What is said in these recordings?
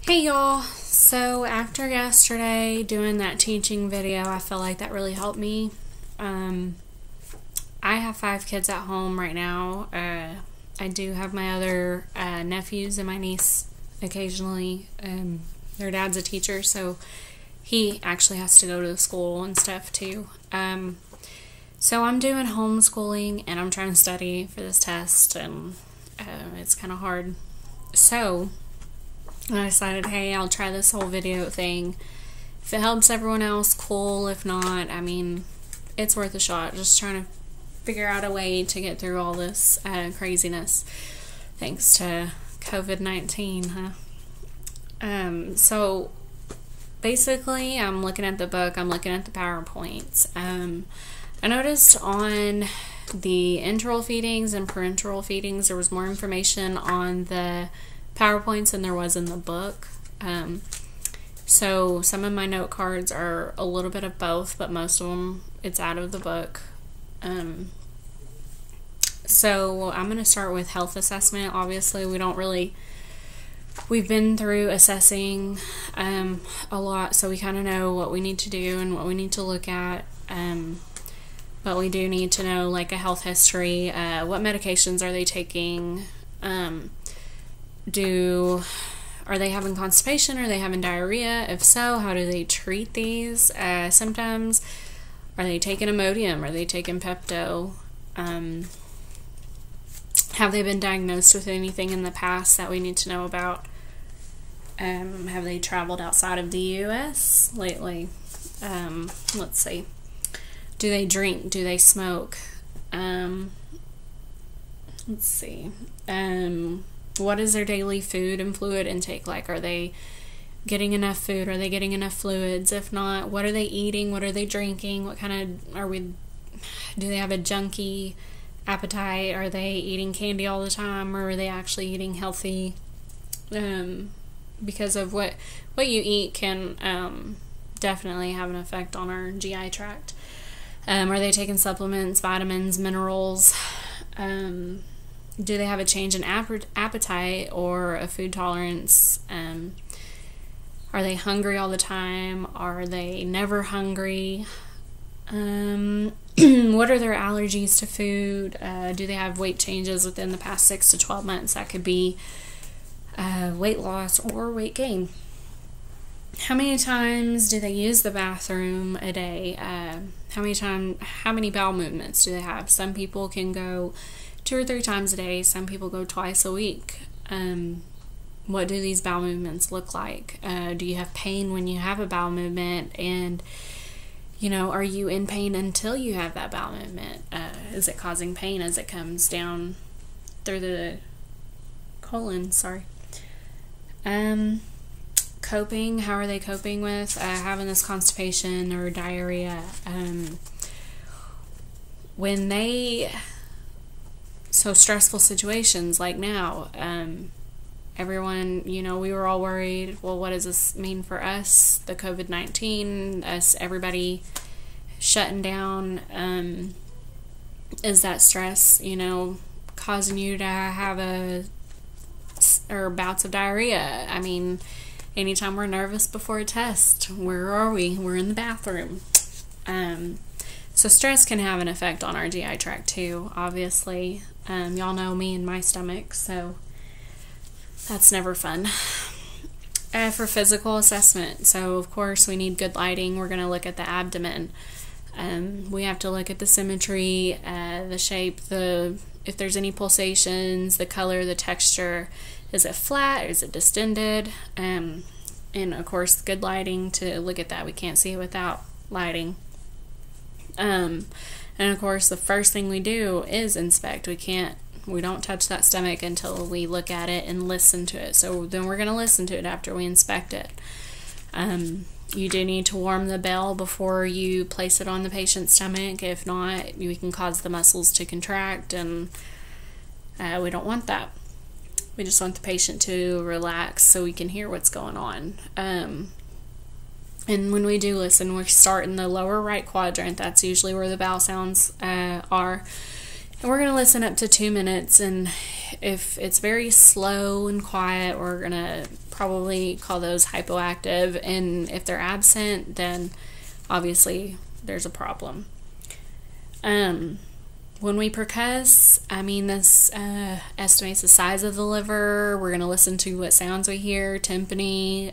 Hey y'all, so after yesterday doing that teaching video, I feel like that really helped me. I have 5 kids at home right now. I do have my other nephews and my niece occasionally. Their dad's a teacher, so he actually has to go to school and stuff too. So I'm doing homeschooling and I'm trying to study for this test, and it's kind of hard. So I decided, hey, I'll try this whole video thing. If it helps everyone else, cool. If not, I mean, it's worth a shot. Just trying to figure out a way to get through all this craziness thanks to COVID-19, huh? So basically, I'm looking at the book, I'm looking at the PowerPoints. I noticed on the enteral feedings and parenteral feedings, there was more information on the PowerPoints than there was in the book. So some of my note cards are a little bit of both, but most of them, it's out of the book. So I'm going to start with health assessment. Obviously, we've been through assessing a lot, so we kind of know what we need to do and what we need to look at. But we do need to know, like, a health history. What medications are they taking? Are they having constipation? Are they having diarrhea? If so, how do they treat these symptoms? Are they taking Imodium? Are they taking Pepto? Have they been diagnosed with anything in the past that we need to know about? Have they traveled outside of the U.S. lately? Let's see. Do they drink? Do they smoke? Let's see. What is their daily food and fluid intake like? Are they getting enough food? Are they getting enough fluids? If not, what are they eating? What are they drinking? What kind of, do they have a junky appetite? Are they eating candy all the time, or are they actually eating healthy? Because of what you eat can definitely have an effect on our GI tract. Are they taking supplements, vitamins, minerals? Do they have a change in appetite or a food tolerance? Are they hungry all the time? Are they never hungry? What are their allergies to food? Do they have weight changes within the past 6 to 12 months? That could be weight loss or weight gain. How many times do they use the bathroom a day? How many bowel movements do they have? Some people can go 2 or 3 times a day. Some people go twice a week. What do these bowel movements look like? Do you have pain when you have a bowel movement? And, are you in pain until you have that bowel movement? Is it causing pain as it comes down through the colon? Sorry. Coping. How are they coping with having this constipation or diarrhea? So stressful situations like now, everyone, we were all worried, well, what does this mean for us? The COVID-19, everybody shutting down. Is that stress, causing you to have bouts of diarrhea? I mean, anytime we're nervous before a test, where are we? We're in the bathroom. So stress can have an effect on our GI tract too, obviously. Y'all know me and my stomach, so that's never fun. For physical assessment, so of course we need good lighting. We're going to look at the abdomen. We have to look at the symmetry, the shape, if there's any pulsations, the color, the texture. Is it flat? Is it distended? And of course, good lighting to look at that. We can't see it without lighting. And of course, the first thing we do is inspect. We don't touch that stomach until we look at it and listen to it. So then we're going to listen to it after we inspect it. You do need to warm the bell before you place it on the patient's stomach. If not, we can cause the muscles to contract, and we don't want that. We just want the patient to relax so we can hear what's going on. And when we do listen, we start in the lower right quadrant. That's usually where the bowel sounds are. And we're going to listen up to 2 minutes, and if it's very slow and quiet, we're going to probably call those hypoactive, and if they're absent, then obviously there's a problem. When we percuss, this estimates the size of the liver. We're going to listen to what sounds we hear, tympany,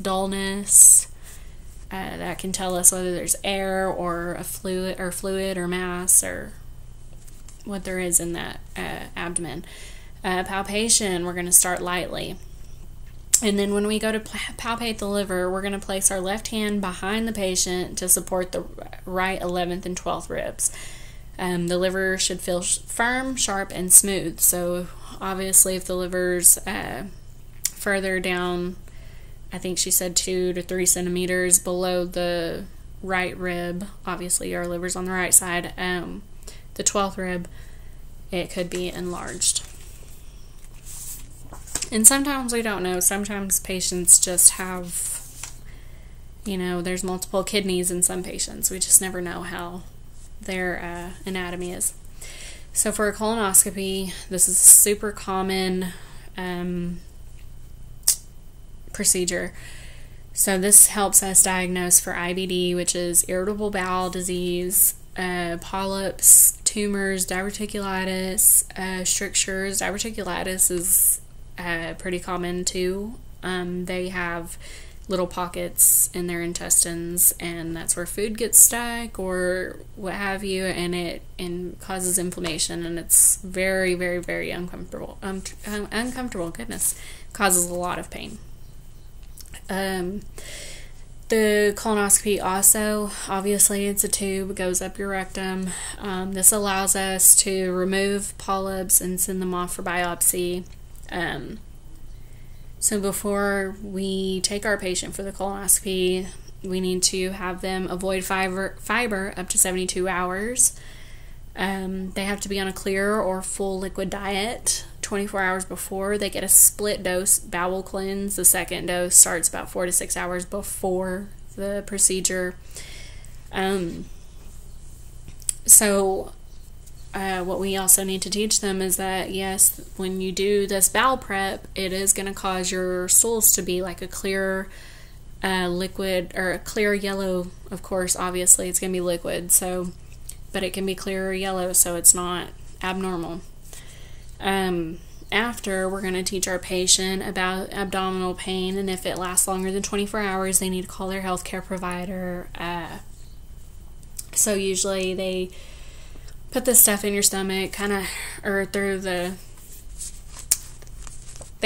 dullness. That can tell us whether there's air or a fluid or mass or what there is in that abdomen. Palpation, we're going to start lightly. And then when we go to palpate the liver, we're going to place our left hand behind the patient to support the right 11th and 12th ribs. The liver should feel firm, sharp, and smooth. So obviously if the liver's further down, I think she said 2 to 3 centimeters below the right rib, obviously our liver's on the right side, the 12th rib, it could be enlarged. And sometimes we don't know. Sometimes patients just have, there's multiple kidneys in some patients. We just never know how their anatomy is. So for a colonoscopy, this is a super common procedure. So this helps us diagnose for IBD, which is irritable bowel disease, polyps, tumors, diverticulitis, strictures. Diverticulitis is pretty common too. They have little pockets in their intestines, and that's where food gets stuck or what have you, and it causes inflammation, and it's very, very, very uncomfortable. Uncomfortable, goodness, causes a lot of pain. The colonoscopy also, obviously it's a tube, it goes up your rectum. This allows us to remove polyps and send them off for biopsy. So before we take our patient for the colonoscopy, we need to have them avoid fiber up to 72 hours. They have to be on a clear or full liquid diet 24 hours before. They get a split dose bowel cleanse. The second dose starts about 4 to 6 hours before the procedure. What we also need to teach them is that, yes, when you do this bowel prep, it is going to cause your stools to be like a clear liquid, or a clear yellow, of course, obviously it's going to be liquid, but it can be clear or yellow, so it's not abnormal. After, we're going to teach our patient about abdominal pain, and if it lasts longer than 24 hours, they need to call their healthcare provider. So usually they put this stuff in your stomach, they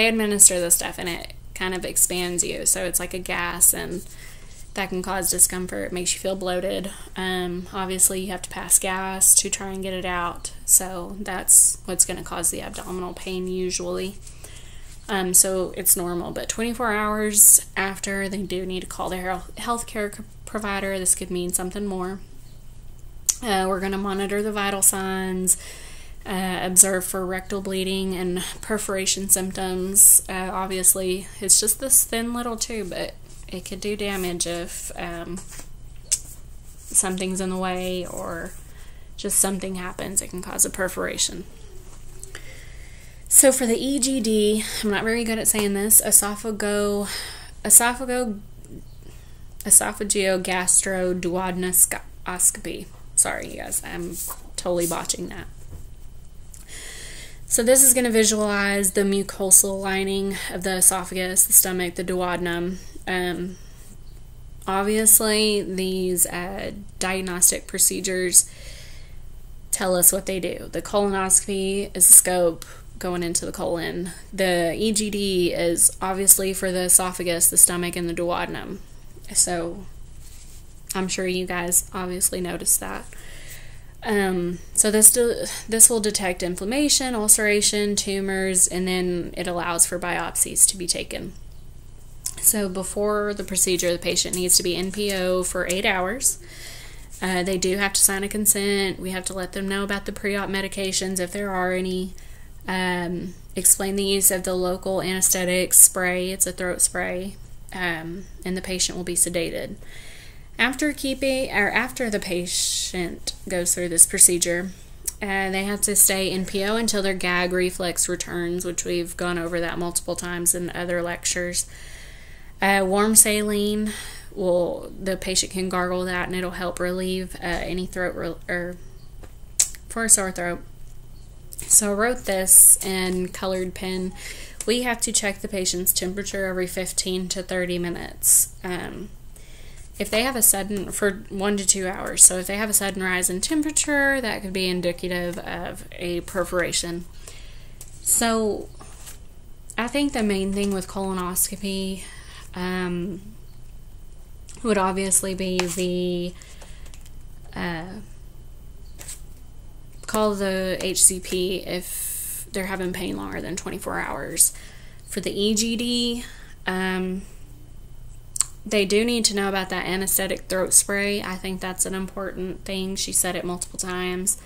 administer the stuff and it kind of expands you. So it's like a gas, and that can cause discomfort, makes you feel bloated. Obviously you have to pass gas to try and get it out. So that's what's going to cause the abdominal pain usually. So it's normal, but 24 hours after, they do need to call their healthcare provider. This could mean something more. We're going to monitor the vital signs, observe for rectal bleeding and perforation symptoms. Obviously, it's just this thin little tube, but it could do damage if something's in the way or just something happens. It can cause a perforation. So for the EGD, I'm not very good at saying this, esophageal-gastroduodenoscopy. Sorry, you guys, I'm totally botching that. So this is going to visualize the mucosal lining of the esophagus, the stomach, the duodenum. Obviously, these diagnostic procedures tell us what they do. The colonoscopy is a scope going into the colon. The EGD is obviously for the esophagus, the stomach, and the duodenum. So I'm sure you guys obviously noticed that. So this will detect inflammation, ulceration, tumors, and then it allows for biopsies to be taken. So before the procedure, the patient needs to be NPO for 8 hours. They do have to sign a consent. We have to let them know about the pre-op medications if there are any. Explain the use of the local anesthetic spray. It's a throat spray, and the patient will be sedated. After the patient goes through this procedure, They have to stay in PO until their gag reflex returns, which we've gone over that multiple times in other lectures. Warm saline, the patient can gargle that and it'll help relieve any throat or for a sore throat. So I wrote this in colored pen. We have to check the patient's temperature every 15 to 30 minutes. If they have a sudden, for 1 to 2 hours, so if they have a sudden rise in temperature, that could be indicative of a perforation. So I think the main thing with colonoscopy would obviously be the call the HCP if they're having pain longer than 24 hours. For the EGD, they do need to know about that anesthetic throat spray. I think that's an important thing. She said it multiple times.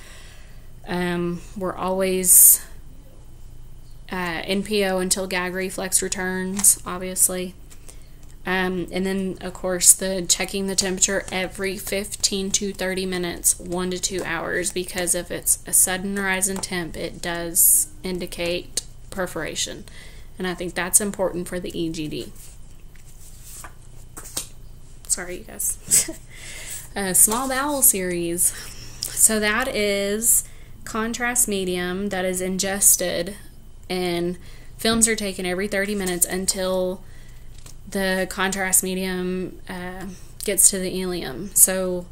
We're always in PO until gag reflex returns, obviously. And then, of course, the checking the temperature every 15 to 30 minutes, 1 to 2 hours, because if it's a sudden rise in temp, it does indicate perforation. And I think that's important for the EGD. Sorry, you guys. Small bowel series. So that is contrast medium that is ingested, and films are taken every 30 minutes until the contrast medium gets to the ileum. So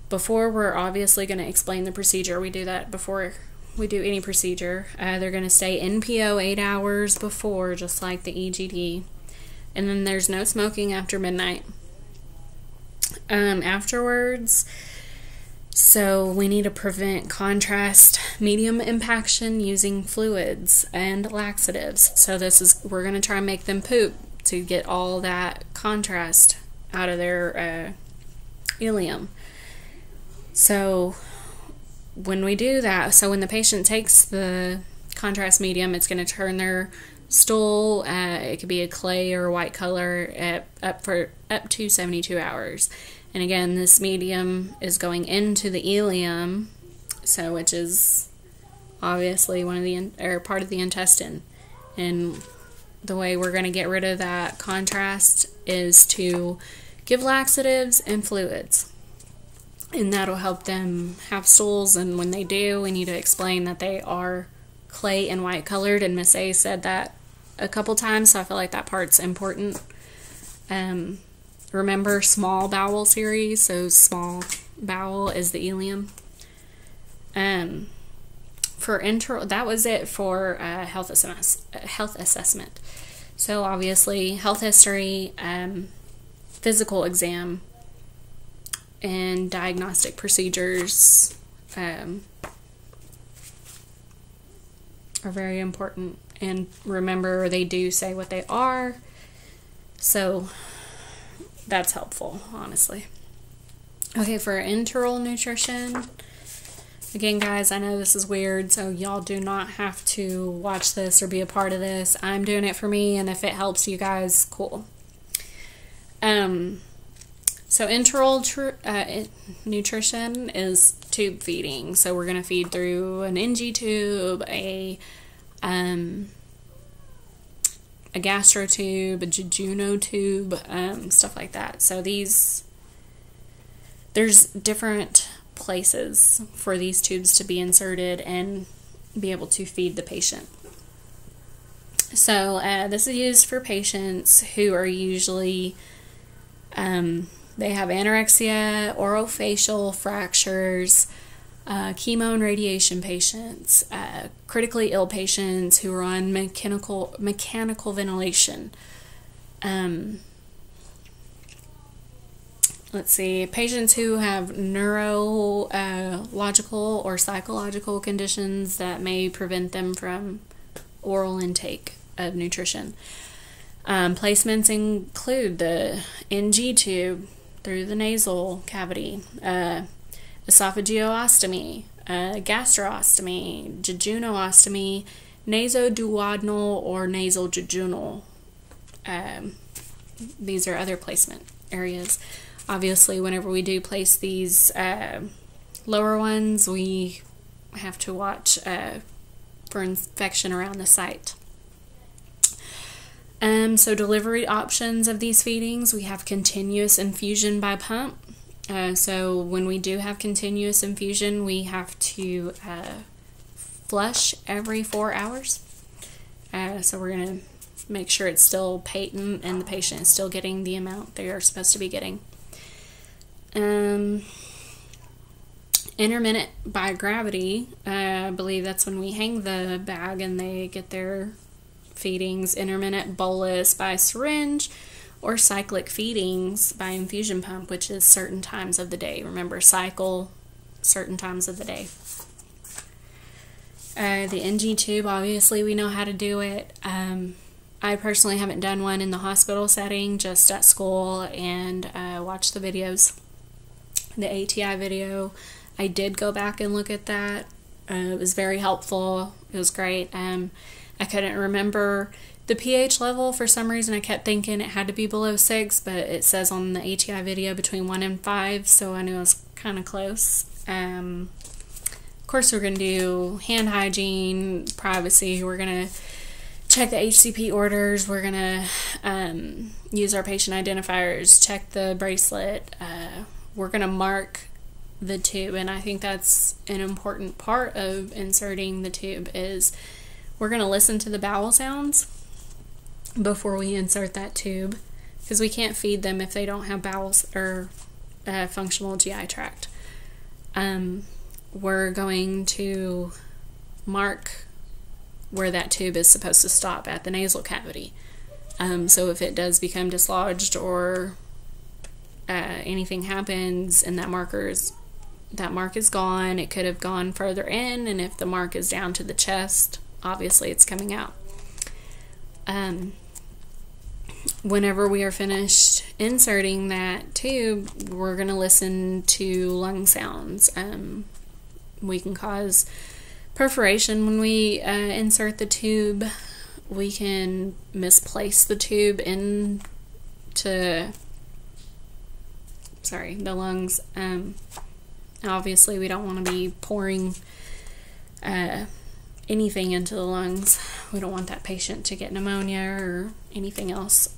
before we're obviously going to explain the procedure, we do that before we do any procedure. They're going to stay in PO 8 hours before, just like the EGD. And then there's no smoking after midnight. Afterwards, so we need to prevent contrast medium impaction using fluids and laxatives. So we're going to try and make them poop to get all that contrast out of their ileum. So when we do that, so when the patient takes the contrast medium, it's going to turn their stool, it could be a clay or white color, up to 72 hours. And again, this medium is going into the ileum, so which is obviously part of the intestine. And the way we're going to get rid of that contrast is to give laxatives and fluids. And that'll help them have stools, and when they do, we need to explain that they are clay and white colored, and Miss A said that a couple times, so I feel like that part's important. Remember small bowel series, so small bowel is the ileum. That was it for health assessment. So obviously health history, physical exam, and diagnostic procedures are very important. And remember, they do say what they are, so that's helpful, honestly. Okay, for enteral nutrition, again, guys, I know this is weird, so y'all do not have to watch this or be a part of this. I'm doing it for me, and if it helps you guys, cool. So enteral nutrition is tube feeding. So we're going to feed through an NG tube, a gastro tube, a jejunal tube, stuff like that. So there's different places for these tubes to be inserted and be able to feed the patient. So this is used for patients who are usually they have anorexia, orofacial fractures, chemo and radiation patients, critically ill patients who are on mechanical ventilation. Let's see, patients who have neurological or psychological conditions that may prevent them from oral intake of nutrition. Placements include the NG tube through the nasal cavity, esophageostomy, gastrostomy, jejunostomy, nasoduodenal or nasal jejunal. These are other placement areas. Obviously, whenever we do place these lower ones, we have to watch for infection around the site. So delivery options of these feedings, we have continuous infusion by pump. So when we do have continuous infusion, we have to flush every 4 hours. So we're going to make sure it's still patent and the patient is still getting the amount they are supposed to be getting. Intermittent by gravity, I believe that's when we hang the bag and they get their feedings. Intermittent bolus by syringe, or cyclic feedings by infusion pump, which is certain times of the day. Remember, cycle, certain times of the day. The NG tube, obviously we know how to do it. I personally haven't done one in the hospital setting, just at school, and watched the videos. The ATI video, I did go back and look at that. It was very helpful. It was great. I couldn't remember the pH level for some reason. I kept thinking it had to be below 6, but it says on the ATI video between 1 and 5, so I knew it was kind of close. Of course, we're going to do hand hygiene, privacy. We're going to check the HCP orders. We're going to use our patient identifiers, check the bracelet. We're going to mark the tube, and I think that's an important part of inserting the tube is we're going to listen to the bowel sounds before we insert that tube, because we can't feed them if they don't have bowels or functional GI tract. We're going to mark where that tube is supposed to stop at the nasal cavity. So if it does become dislodged or anything happens and that mark is gone, it could have gone further in, and if the mark is down to the chest, obviously it's coming out. Whenever we are finished inserting that tube, we're going to listen to lung sounds. We can cause perforation when we insert the tube. We can misplace the tube into the lungs. Obviously, we don't want to be pouring anything into the lungs. We don't want that patient to get pneumonia or anything else.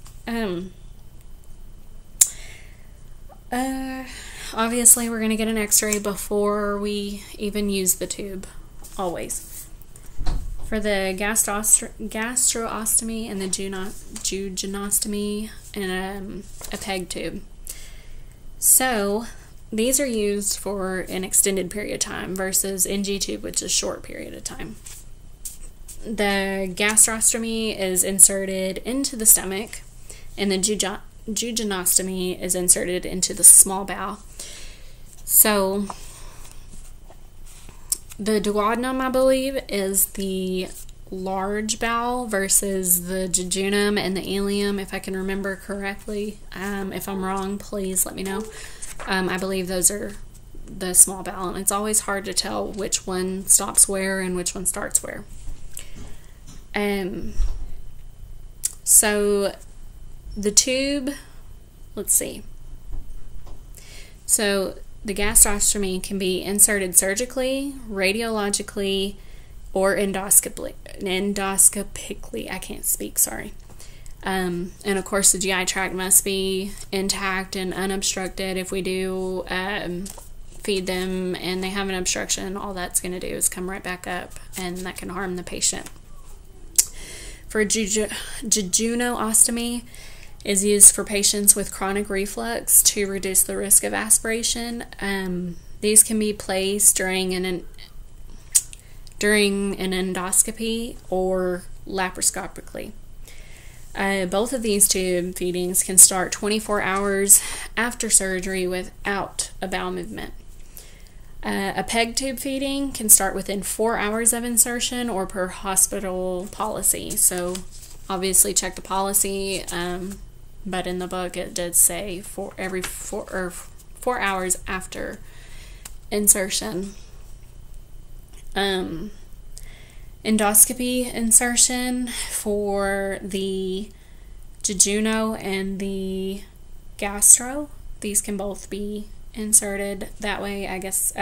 Obviously, we're going to get an x-ray before we even use the tube, always. For the gastrostomy and the jejunostomy and a PEG tube. So, these are used for an extended period of time versus NG tube, which is a short period of time. The gastrostomy is inserted into the stomach, and the jejunostomy is inserted into the small bowel. So, the duodenum, I believe, is the large bowel versus the jejunum and the ileum, if I can remember correctly. If I'm wrong, please let me know. I believe those are the small bowel, and it's always hard to tell which one stops where and which one starts where. So the tube, let's see. So the gastrostomy can be inserted surgically, radiologically, or endoscopically. I can't speak, sorry. And of course the GI tract must be intact and unobstructed. If we do feed them and they have an obstruction, all that's going to do is come right back up, and that can harm the patient. For jejunostomy is used for patients with chronic reflux to reduce the risk of aspiration. These can be placed during an endoscopy or laparoscopically. Both of these tube feedings can start 24 hours after surgery without a bowel movement. A PEG tube feeding can start within 4 hours of insertion or per hospital policy. So obviously check the policy, but in the book it did say every 4 hours after insertion. Endoscopy insertion for the jejuno and the gastro. These can both be inserted that way, I guess.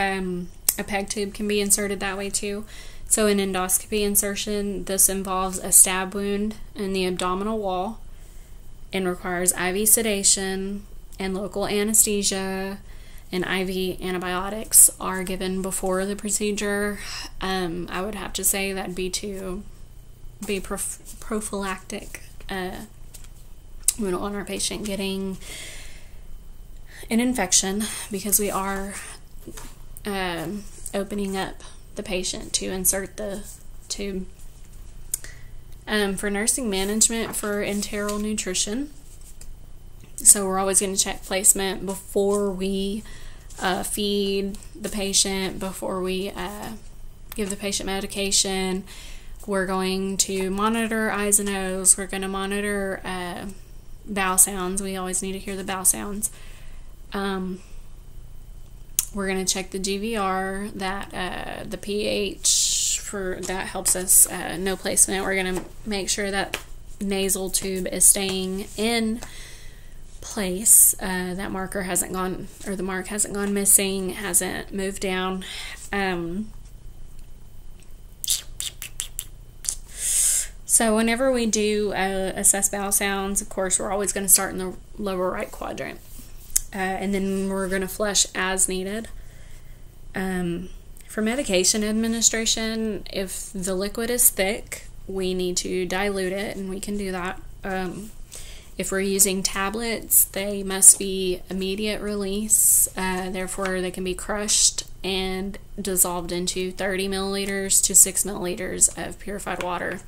A PEG tube can be inserted that way too. So an endoscopy insertion, this involves a stab wound in the abdominal wall and requires IV sedation and local anesthesia, and IV antibiotics are given before the procedure. I would have to say that'd be to be prophylactic. We don't want our patient getting an infection because we are opening up the patient to insert the tube. For nursing management for enteral nutrition, so we're always going to check placement before we feed the patient, before we give the patient medication. We're going to monitor eyes and nose. We're going to monitor bowel sounds. We always need to hear the bowel sounds. We're going to check the GVR, that the pH, for that helps us know placement. We're going to make sure that nasal tube is staying in place. That marker hasn't gone, or the mark hasn't gone missing, hasn't moved down. So whenever we do assess bowel sounds, of course, we're always going to start in the lower right quadrant. And then we're going to flush as needed. For medication administration, if the liquid is thick, we need to dilute it, and we can do that. If we're using tablets, they must be immediate release. Therefore, they can be crushed and dissolved into 30 milliliters to 6 milliliters of purified water.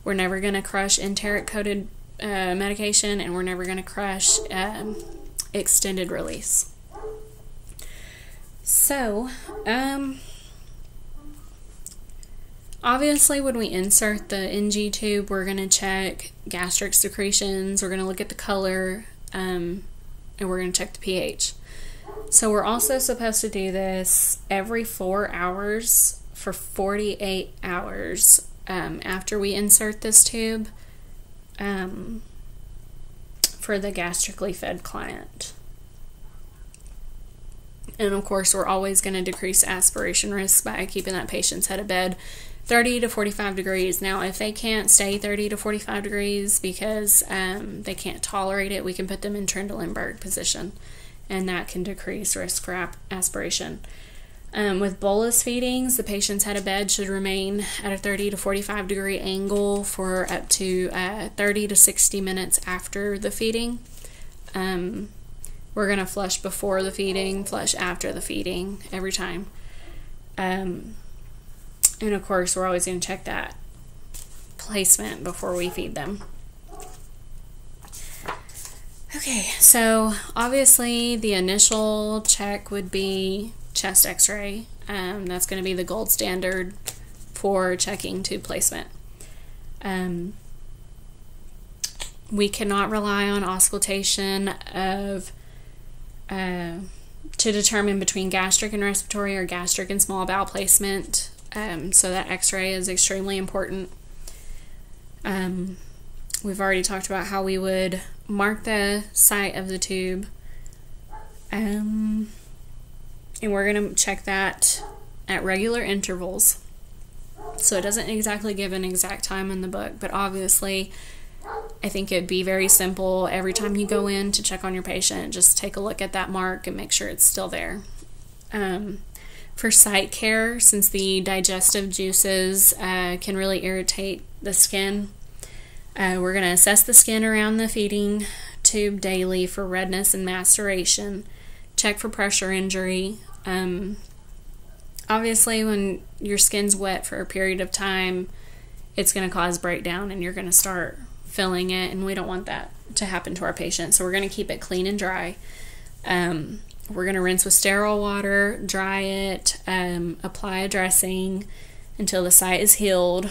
We're never going to crush enteric-coated medication, and we're never going to crush extended release. So, obviously when we insert the NG tube, we're going to check gastric secretions, we're going to look at the color, and we're going to check the pH. So we're also supposed to do this every 4 hours for 48 hours after we insert this tube for the gastrically fed client. And of course, we're always going to decrease aspiration risk by keeping that patient's head of bed 30 to 45 degrees. Now, if they can't stay 30 to 45 degrees because they can't tolerate it, we can put them in Trendelenburg position, and that can decrease risk for aspiration. With bolus feedings, the patient's head of bed should remain at a 30 to 45 degree angle for up to 30 to 60 minutes after the feeding. We're going to flush before the feeding, flush after the feeding every time. And of course, we're always going to check that placement before we feed them. Okay, so obviously the initial check would be chest x-ray. That's going to be the gold standard for checking tube placement. We cannot rely on auscultation of to determine between gastric and respiratory or gastric and small bowel placement. So that x-ray is extremely important. We've already talked about how we would mark the site of the tube. And we're going to check that at regular intervals. So it doesn't exactly give an exact time in the book, but obviously I think it'd be very simple. Every time you go in to check on your patient, just take a look at that mark and make sure it's still there. For site care, since the digestive juices can really irritate the skin, we're going to assess the skin around the feeding tube daily for redness and maceration. Check for pressure injury. Obviously, when your skin's wet for a period of time, it's going to cause breakdown and you're going to start filling it, and we don't want that to happen to our patients. So we're going to keep it clean and dry. We're going to rinse with sterile water, dry it, apply a dressing until the site is healed.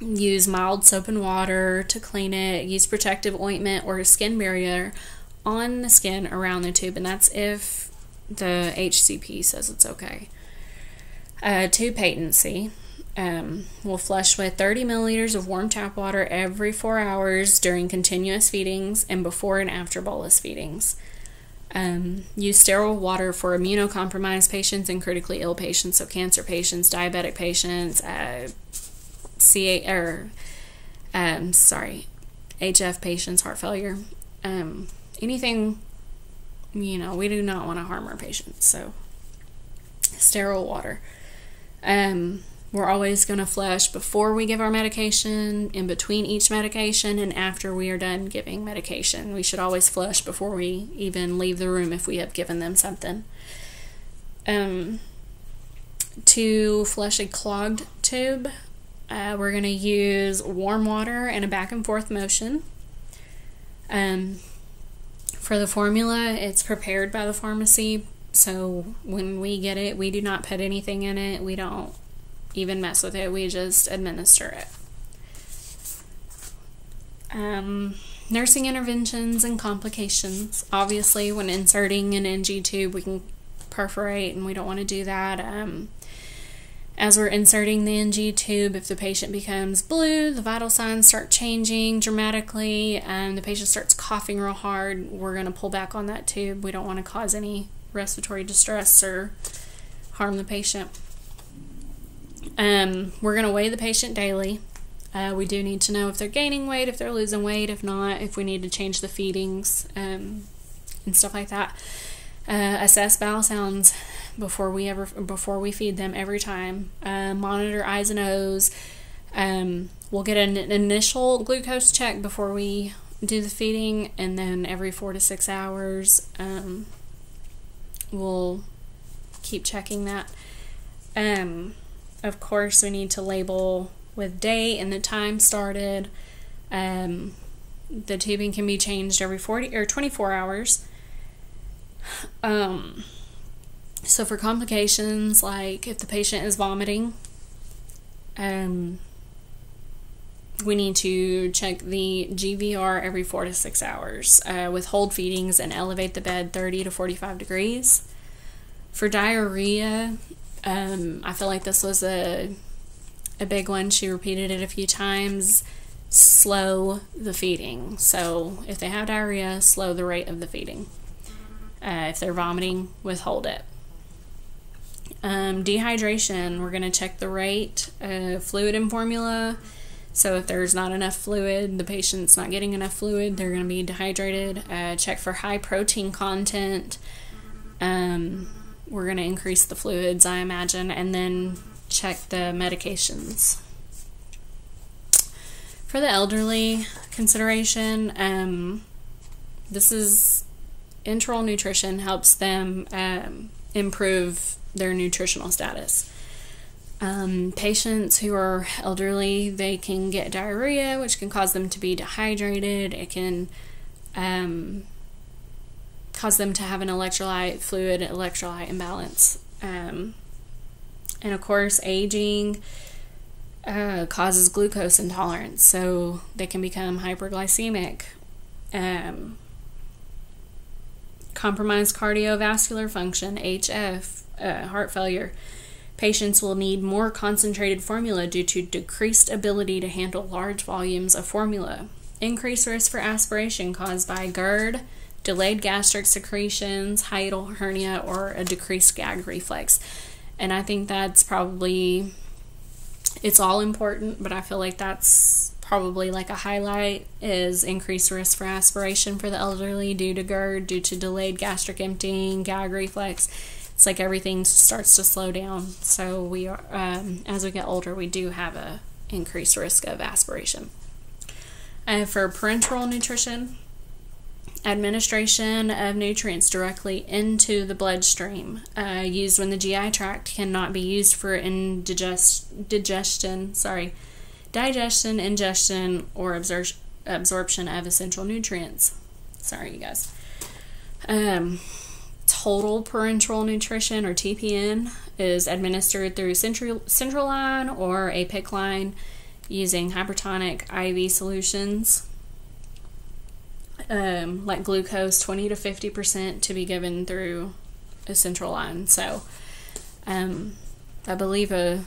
Use mild soap and water to clean it. Use protective ointment or a skin barrier on the skin around the tube, and that's if the HCP says it's okay. Tube patency. We'll flush with 30 milliliters of warm tap water every 4 hours during continuous feedings and before and after bolus feedings. Use sterile water for immunocompromised patients and critically ill patients, so cancer patients, diabetic patients, HF patients, heart failure, anything, we do not want to harm our patients, so sterile water. We're always going to flush before we give our medication, in between each medication, and after we are done giving medication. We should always flush before we even leave the room if we have given them something. To flush a clogged tube, we're going to use warm water and a back and forth motion. For the formula, it's prepared by the pharmacy, so when we get it, we do not put anything in it. We don't even mess with it. We just administer it. Nursing interventions and complications. Obviously, when inserting an NG tube, we can perforate, and we don't want to do that. As we're inserting the NG tube, if the patient becomes blue, the vital signs start changing dramatically, and the patient starts coughing real hard, we're going to pull back on that tube. We don't want to cause any respiratory distress or harm the patient. We're going to weigh the patient daily. We do need to know if they're gaining weight, if they're losing weight, if not, if we need to change the feedings, and stuff like that. Assess bowel sounds before we feed them every time. Monitor I's and O's. We'll get an initial glucose check before we do the feeding, and then every 4 to 6 hours, we'll keep checking that. Of course, we need to label with date and the time started. The tubing can be changed every 40 or 24 hours. So for complications, like if the patient is vomiting, we need to check the GVR every 4 to 6 hours. Withhold feedings and elevate the bed 30 to 45 degrees. For diarrhea, I feel like this was a big one. She repeated it a few times. Slow the feeding. So if they have diarrhea, slow the rate of the feeding. If they're vomiting, withhold it. Dehydration, we're going to check the rate of fluid in formula. So if there's not enough fluid, the patient's not getting enough fluid, they're going to be dehydrated. Check for high protein content. We're going to increase the fluids, I imagine, and then check the medications. For the elderly consideration, this is enteral nutrition, helps them improve their nutritional status. Patients who are elderly, they can get diarrhea, which can cause them to be dehydrated. It can cause them to have an fluid electrolyte imbalance. And of course, aging causes glucose intolerance, so they can become hyperglycemic. Compromised cardiovascular function, HF, heart failure. Patients will need more concentrated formula due to decreased ability to handle large volumes of formula. Increased risk for aspiration caused by GERD, delayed gastric secretions, hiatal hernia, or a decreased gag reflex. And I think that's probably, it's all important, but I feel like that's probably like a highlight, is increased risk for aspiration for the elderly due to GERD, due to delayed gastric emptying, gag reflex. It's like everything starts to slow down. So we are, as we get older, we do have a increased risk of aspiration. For parenteral nutrition, administration of nutrients directly into the bloodstream, used when the GI tract cannot be used for digestion, ingestion, or absorption of essential nutrients. Sorry, you guys. Total parenteral nutrition, or TPN, is administered through central line or a PICC line using hypertonic IV solutions, like glucose 20 to 50% to be given through a central line. So I believe an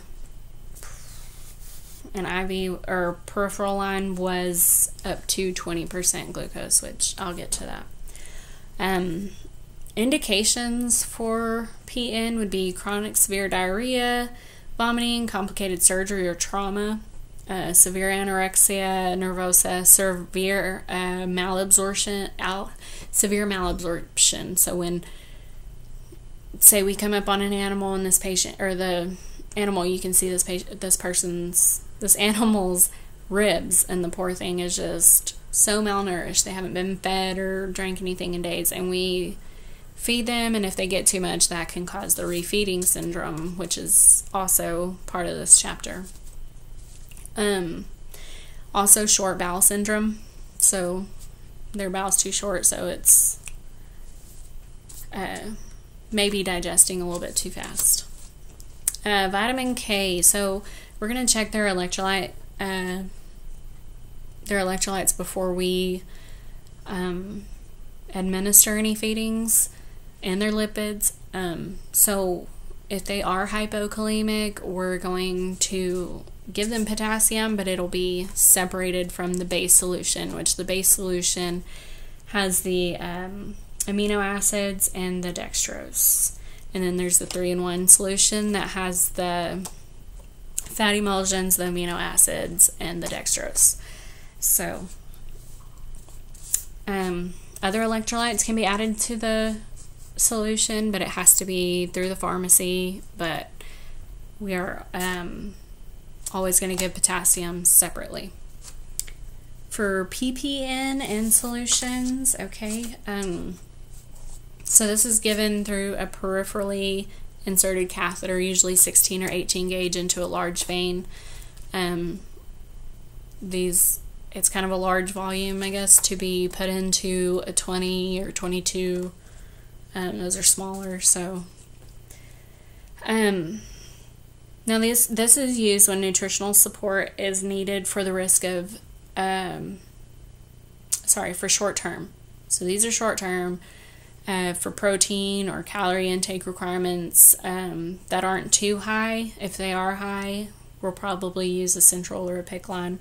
IV or peripheral line was up to 20% glucose, which I'll get to that. Indications for PN would be chronic severe diarrhea, vomiting, complicated surgery or trauma, severe anorexia nervosa, severe malabsorption. So when, say, we come up on an animal and this patient, or the animal, you can see this animal's ribs, and the poor thing is just so malnourished. They haven't been fed or drank anything in days, and we feed them, and if they get too much, that can cause the refeeding syndrome, which is also part of this chapter. Also short bowel syndrome, so their bowel's too short, so it's maybe digesting a little bit too fast. Vitamin K, so we're going to check their electrolytes before we administer any feedings, and their lipids. So if they are hypokalemic, we're going to give them potassium, but it'll be separated from the base solution, which the base solution has the amino acids and the dextrose. And then there's the 3-in-1 solution that has the fatty emulsions, the amino acids, and the dextrose. So other electrolytes can be added to the solution, but it has to be through the pharmacy. But we are always going to give potassium separately. For PPN and solutions, okay, so this is given through a peripherally inserted catheter, usually 16 or 18 gauge into a large vein. It's kind of a large volume, I guess, to be put into a 20 or 22. Those are smaller, so. Now this is used when nutritional support is needed for the risk of, for short term. So these are short term for protein or calorie intake requirements that aren't too high. If they are high, we'll probably use a central or a PICC line.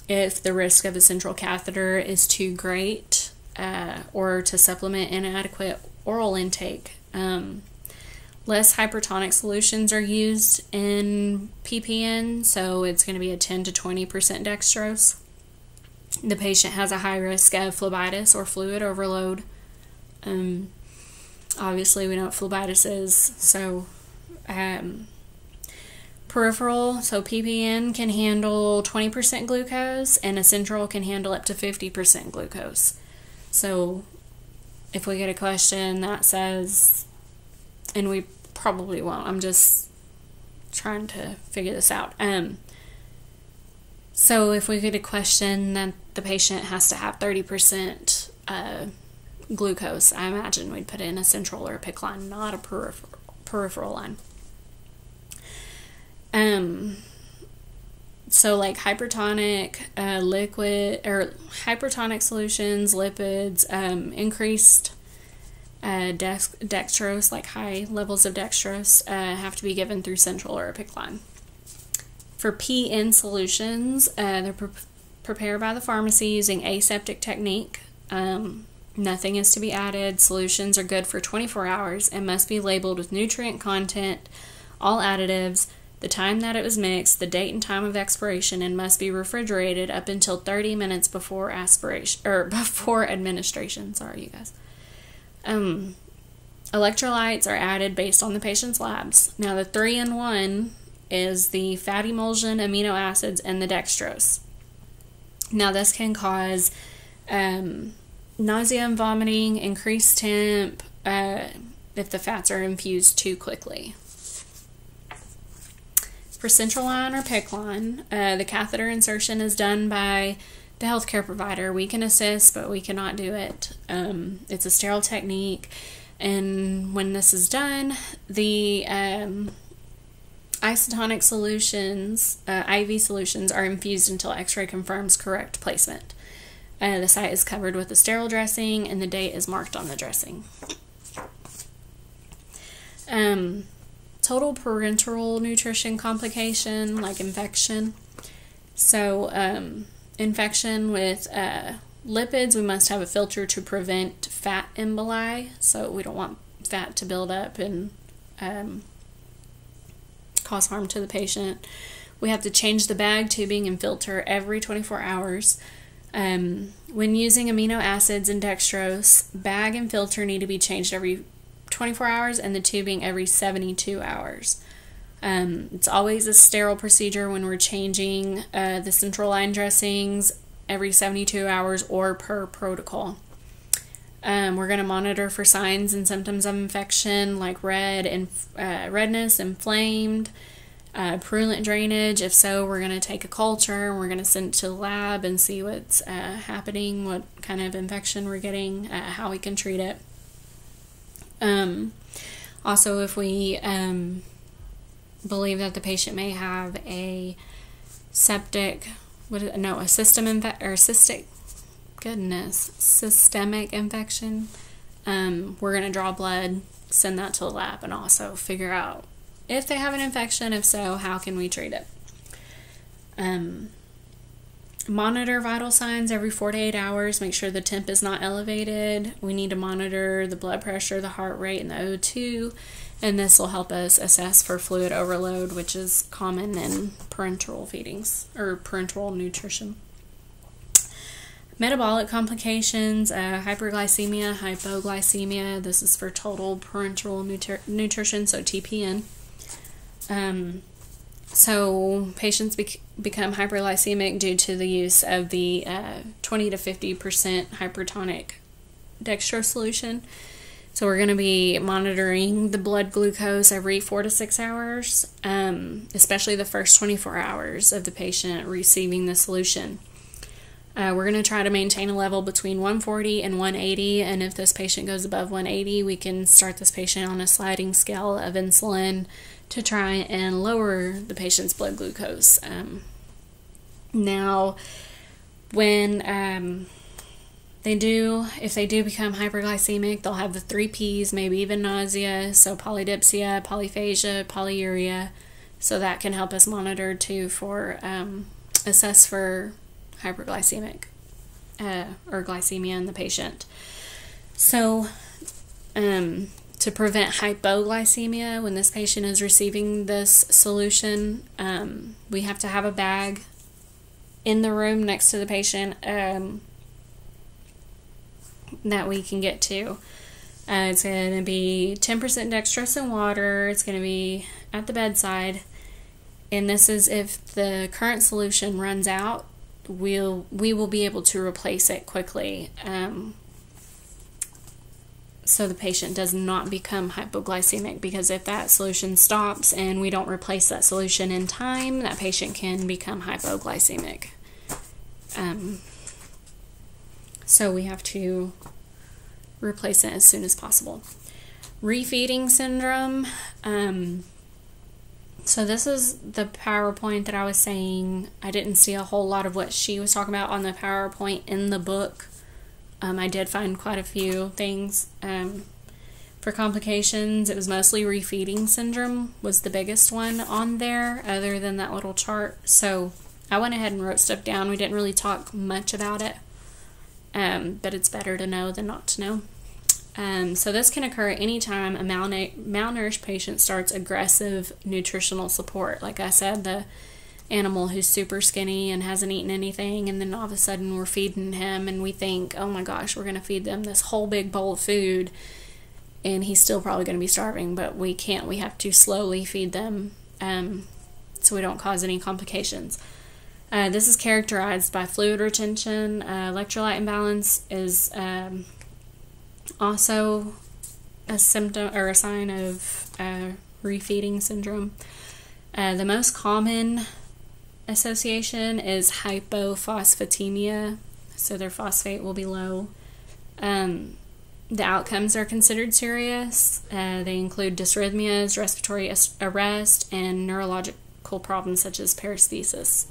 If the risk of a central catheter is too great, or to supplement inadequate oral intake, less hypertonic solutions are used in PPN, so it's going to be a 10 to 20% dextrose. The patient has a high risk of phlebitis or fluid overload. Obviously, we know what phlebitis is, so peripheral, so PPN can handle 20% glucose, and a central can handle up to 50% glucose. So if we get a question that says, and we probably won't, I'm just trying to figure this out. So if we get a question that the patient has to have 30% glucose, I imagine we'd put in a central or a PICC line, not a peripheral line. So like hypertonic liquid or hypertonic solutions, lipids, increased dextrose, like high levels of dextrose, have to be given through central or a PICC line. For PN solutions, they're prepared by the pharmacy using aseptic technique. Nothing is to be added. Solutions are good for 24 hours and must be labeled with nutrient content, all additives, the time that it was mixed, the date and time of expiration, and must be refrigerated up until 30 minutes before administration. Sorry, you guys. Electrolytes are added based on the patient's labs. Now, the 3-in-1 is the fatty emulsion, amino acids, and the dextrose. Now, this can cause nausea and vomiting, increased temp, if the fats are infused too quickly. For central line or PICC line, the catheter insertion is done by the healthcare provider. We can assist, but we cannot do it. It's a sterile technique, and when this is done, the isotonic solutions, IV solutions, are infused until X-ray confirms correct placement. The site is covered with a sterile dressing, and the date is marked on the dressing. Total parenteral nutrition complication, like infection. So, infection with lipids, we must have a filter to prevent fat emboli, so we don't want fat to build up and cause harm to the patient. We have to change the bag, tubing, and filter every 24 hours. When using amino acids and dextrose, bag and filter need to be changed every 24 hours and the tubing every 72 hours. It's always a sterile procedure when we're changing the central line dressings every 72 hours or per protocol. We're going to monitor for signs and symptoms of infection like redness, inflamed, purulent drainage. If so, we're going to take a culture and we're going to send it to the lab and see what's happening, what kind of infection we're getting, how we can treat it. Also, if we believe that the patient may have a systemic infection, we're going to draw blood, send that to the lab, and also figure out if they have an infection. If so, how can we treat it? Monitor vital signs every 4 to 8 hours. Make sure the temp is not elevated. We need to monitor the blood pressure, the heart rate, and the O2, and this will help us assess for fluid overload, which is common in parenteral feedings or parenteral nutrition. Metabolic complications, hyperglycemia, hypoglycemia. This is for total parenteral nutrition, so TPN. So patients become hyperglycemic due to the use of the 20 to 50% hypertonic dextrose solution. So we're going to be monitoring the blood glucose every 4 to 6 hours, especially the first 24 hours of the patient receiving the solution. We're going to try to maintain a level between 140 and 180, and if this patient goes above 180, we can start this patient on a sliding scale of insulin to try and lower the patient's blood glucose. Now, when if they do become hyperglycemic, they'll have the 3 Ps, maybe even nausea, so polydipsia, polyphagia, polyuria, so that can help us monitor too for assess for hyperglycemic or glycemia in the patient. So to prevent hypoglycemia when this patient is receiving this solution, we have to have a bag in the room next to the patient that we can get to. It's going to be 10% dextrose and water. It's going to be at the bedside, and this is if the current solution runs out, we will be able to replace it quickly, so the patient does not become hypoglycemic, because if that solution stops and we don't replace that solution in time, that patient can become hypoglycemic. So we have to replace it as soon as possible. Refeeding syndrome. So this is the PowerPoint that I was saying. I didn't see a whole lot of what she was talking about on the PowerPoint in the book. I did find quite a few things. For complications, it was mostly refeeding syndrome was the biggest one on there, other than that little chart. So I went ahead and wrote stuff down. We didn't really talk much about it, but it's better to know than not to know. So this can occur anytime a malnourished patient starts aggressive nutritional support. Like I said, the animal who's super skinny and hasn't eaten anything, and then all of a sudden we're feeding him and we think, oh my gosh, we're going to feed them this whole big bowl of food, and he's still probably going to be starving, but we can't. We have to slowly feed them so we don't cause any complications. This is characterized by fluid retention. Electrolyte imbalance is also a symptom or a sign of refeeding syndrome. The most common association is hypophosphatemia, so their phosphate will be low. The outcomes are considered serious. They include dysrhythmias, respiratory arrest, and neurological problems such as paresthesis.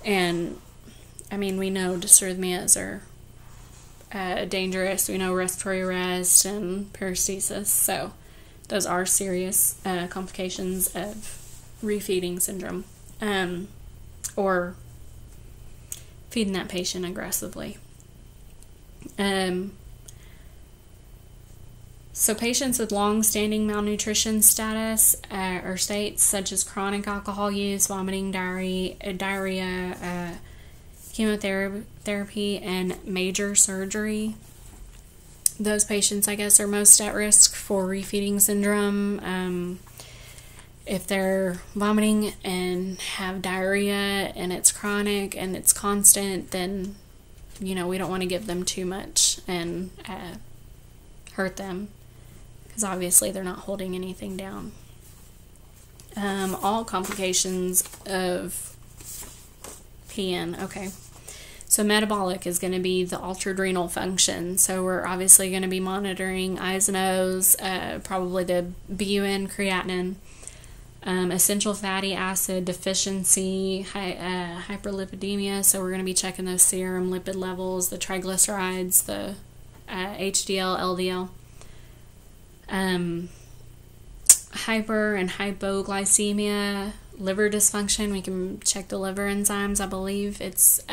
And I mean, we know dysrhythmias are dangerous. We know respiratory arrest and paresthesis, so those are serious complications of refeeding syndrome, or feeding that patient aggressively. So patients with long-standing malnutrition status or states such as chronic alcohol use, vomiting, diarrhea, chemotherapy, and major surgery, those patients, I guess, are most at risk for refeeding syndrome. If they're vomiting and have diarrhea and it's chronic and it's constant, then, we don't want to give them too much and hurt them, because obviously they're not holding anything down. All complications of PN. Okay. So metabolic is going to be the altered renal function. So we're obviously going to be monitoring I's and O's, probably the BUN, creatinine, essential fatty acid deficiency, hyperlipidemia. So we're going to be checking those serum lipid levels, the triglycerides, the HDL, LDL. Hyper and hypoglycemia, liver dysfunction. We can check the liver enzymes. I believe it's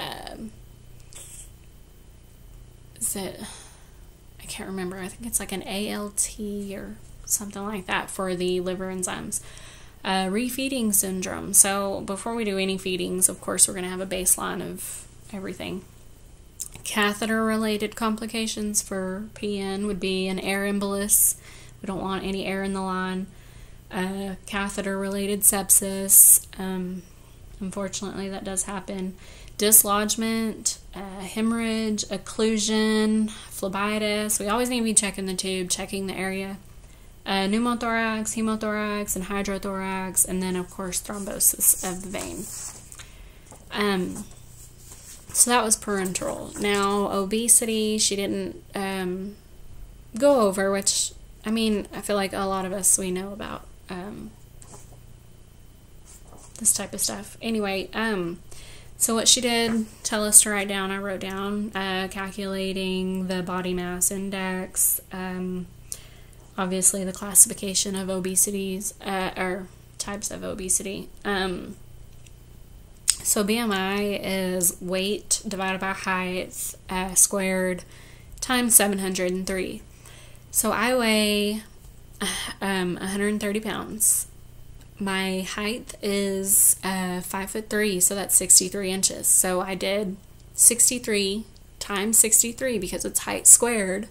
I can't remember. I think it's like an ALT or something like that for the liver enzymes. Refeeding syndrome. So before we do any feedings, of course, we're going to have a baseline of everything. Catheter-related complications for PN would be an air embolus. We don't want any air in the line. Catheter-related sepsis. Unfortunately, that does happen. Dislodgement, hemorrhage, occlusion, phlebitis. We always need to be checking the tube, checking the area. Pneumothorax, hemothorax, and hydrothorax, and then, of course, thrombosis of the vein. So that was parenteral. Now, obesity, she didn't go over, which, I feel like a lot of us, we know about this type of stuff. Anyway, so what she did tell us to write down, I wrote down, calculating the body mass index, obviously the classification of obesities, or types of obesity. So BMI is weight divided by height squared times 703. So I weigh 130 pounds. My height is 5'3", so that's 63 inches. So I did 63 times 63 because it's height squared,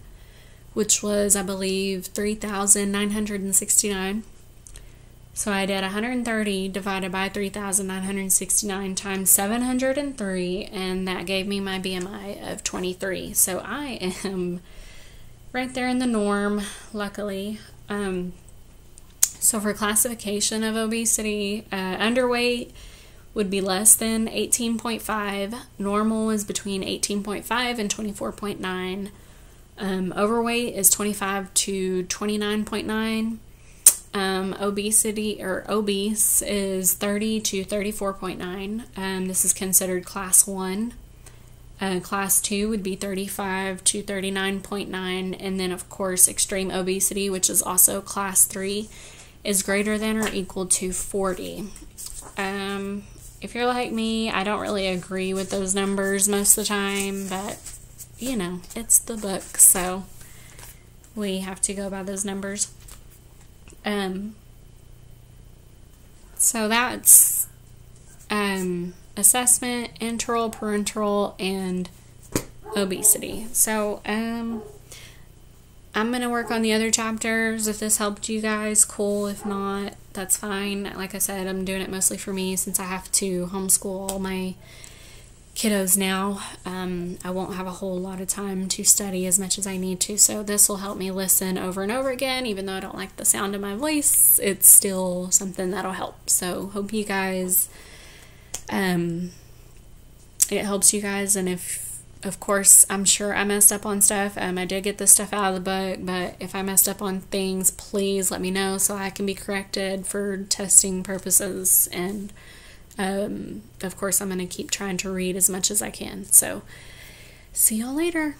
which was, I believe, 3,969. So I did 130 divided by 3,969 times 703, and that gave me my BMI of 23. So I am right there in the norm, luckily. So for classification of obesity, underweight would be less than 18.5. Normal is between 18.5 and 24.9. Overweight is 25 to 29.9. Obesity or obese is 30 to 34.9. This is considered class 1. Class 2 would be 35 to 39.9. And then, of course, extreme obesity, which is also class 3, is greater than or equal to 40. If you're like me, I don't really agree with those numbers most of the time, but, it's the book, so we have to go by those numbers. So that's assessment, enteral, parenteral, and obesity. So I'm going to work on the other chapters. If this helped you guys, cool. If not, that's fine. Like I said, I'm doing it mostly for me since I have to homeschool all my kiddos now. I won't have a whole lot of time to study as much as I need to, so this will help me listen over and over again. Even though I don't like the sound of my voice, it's still something that'll help. So hope you guys, it helps you guys. And if, of course, I'm sure I messed up on stuff. I did get this stuff out of the book, but if I messed up on things, please let me know so I can be corrected for testing purposes. And of course, I'm going to keep trying to read as much as I can. So, see y'all later.